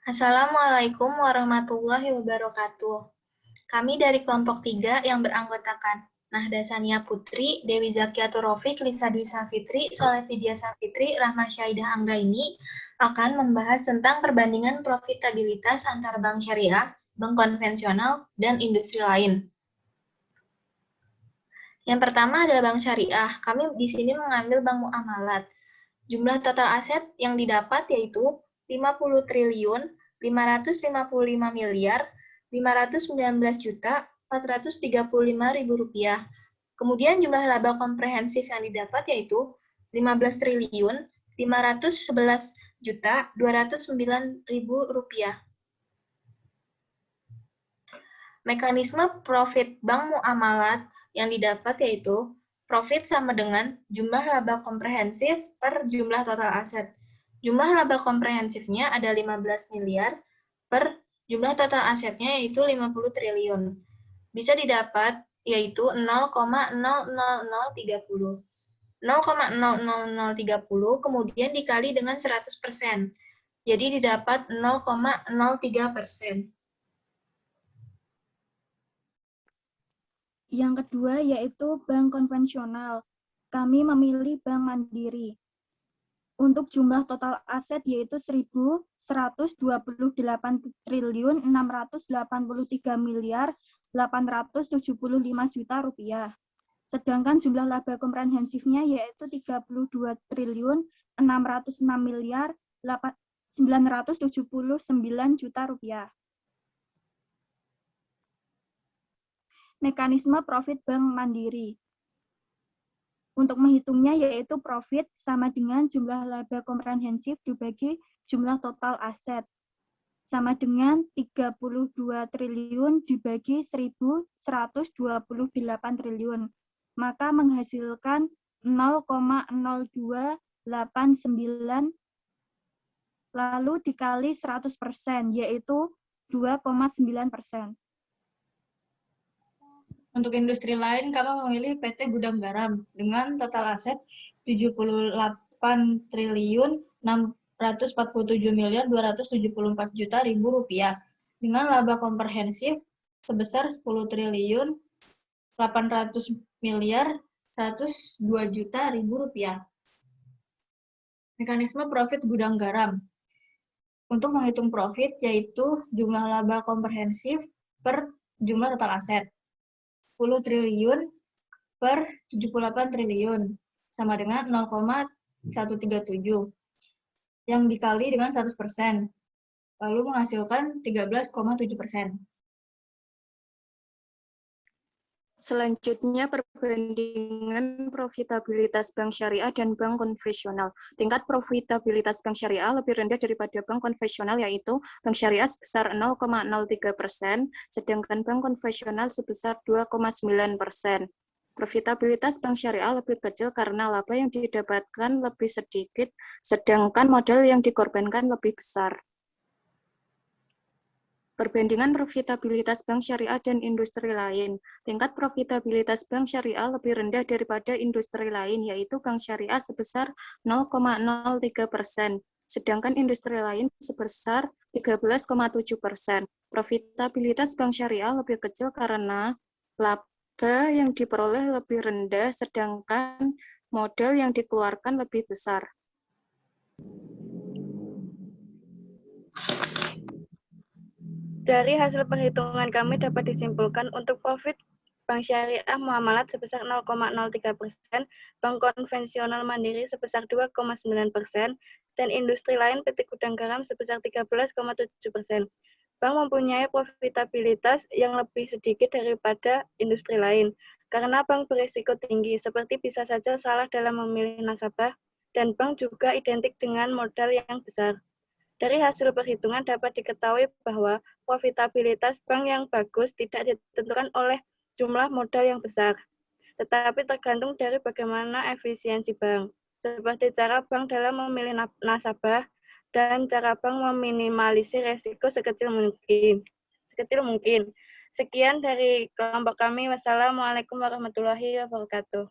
Assalamualaikum warahmatullahi wabarakatuh. Kami dari kelompok 3 yang beranggotakan Nahda Sania Putri, Dewi Zakiatur Rafiq, Lisa Dwi Safitri, Soleh Vidya Safitri, Rahma Syaidah Anggraini akan membahas tentang perbandingan profitabilitas antara bank syariah, bank konvensional, dan industri lain. Yang pertama adalah bank syariah. Kami di sini mengambil bank muamalat. Jumlah total aset yang didapat yaitu 50 triliun 555 miliar 519 juta 435 ribu rupiah. Kemudian jumlah laba komprehensif yang didapat yaitu 15 triliun 511 juta 209 ribu rupiah. Mekanisme profit bank muamalat yang didapat yaitu profit sama dengan jumlah laba komprehensif per jumlah total aset. Jumlah laba komprehensifnya ada 15 miliar per jumlah total asetnya yaitu 50 triliun. Bisa didapat yaitu 0,00030. 0,00030 kemudian dikali dengan 100%. Jadi didapat 0,03%. Yang kedua yaitu bank konvensional. Kami memilih Bank Mandiri. Untuk jumlah total aset yaitu 1.128 triliun 683 miliar 875 juta rupiah. Sedangkan jumlah laba komprehensifnya yaitu 32 triliun 606 miliar 979 juta rupiah. Mekanisme profit bank mandiri. Untuk menghitungnya yaitu profit sama dengan jumlah laba komprehensif dibagi jumlah total aset. Sama dengan 32 triliun dibagi 1.128 triliun. Maka menghasilkan 0,0289 lalu dikali 100% yaitu 2,9%. Untuk industri lain, kami memilih PT Gudang Garam dengan total aset 78 triliun 647 miliar 274 juta ribu rupiah dengan laba komprehensif sebesar 10 triliun 800 miliar 102 juta ribu rupiah. Mekanisme profit Gudang Garam. Untuk menghitung profit yaitu jumlah laba komprehensif per jumlah total aset. 10 triliun per 78 triliun sama dengan 0,137 yang dikali dengan 100%, lalu menghasilkan 13,7%. Selanjutnya, perbandingan profitabilitas bank syariah dan bank konvensional. Tingkat profitabilitas bank syariah lebih rendah daripada bank konvensional, yaitu bank syariah sebesar 0,03%, sedangkan bank konvensional sebesar 2,9%. Profitabilitas bank syariah lebih kecil karena laba yang didapatkan lebih sedikit, sedangkan modal yang dikorbankan lebih besar. Perbandingan profitabilitas bank syariah dan industri lain. Tingkat profitabilitas bank syariah lebih rendah daripada industri lain, yaitu bank syariah sebesar 0,03%, sedangkan industri lain sebesar 13,7%. Profitabilitas bank syariah lebih kecil karena laba yang diperoleh lebih rendah, sedangkan modal yang dikeluarkan lebih besar. Dari hasil perhitungan kami dapat disimpulkan untuk profit bank syariah muamalat sebesar 0,03%, bank konvensional mandiri sebesar 2,9%, dan industri lain PT Gudang Garam sebesar 13,7%. Bank mempunyai profitabilitas yang lebih sedikit daripada industri lain, karena bank berisiko tinggi, seperti bisa saja salah dalam memilih nasabah, dan bank juga identik dengan modal yang besar. Dari hasil perhitungan dapat diketahui bahwa profitabilitas bank yang bagus tidak ditentukan oleh jumlah modal yang besar, tetapi tergantung dari bagaimana efisiensi bank, seperti cara bank dalam memilih nasabah dan cara bank meminimalisir resiko sekecil mungkin. Sekian dari kelompok kami. Wassalamualaikum warahmatullahi wabarakatuh.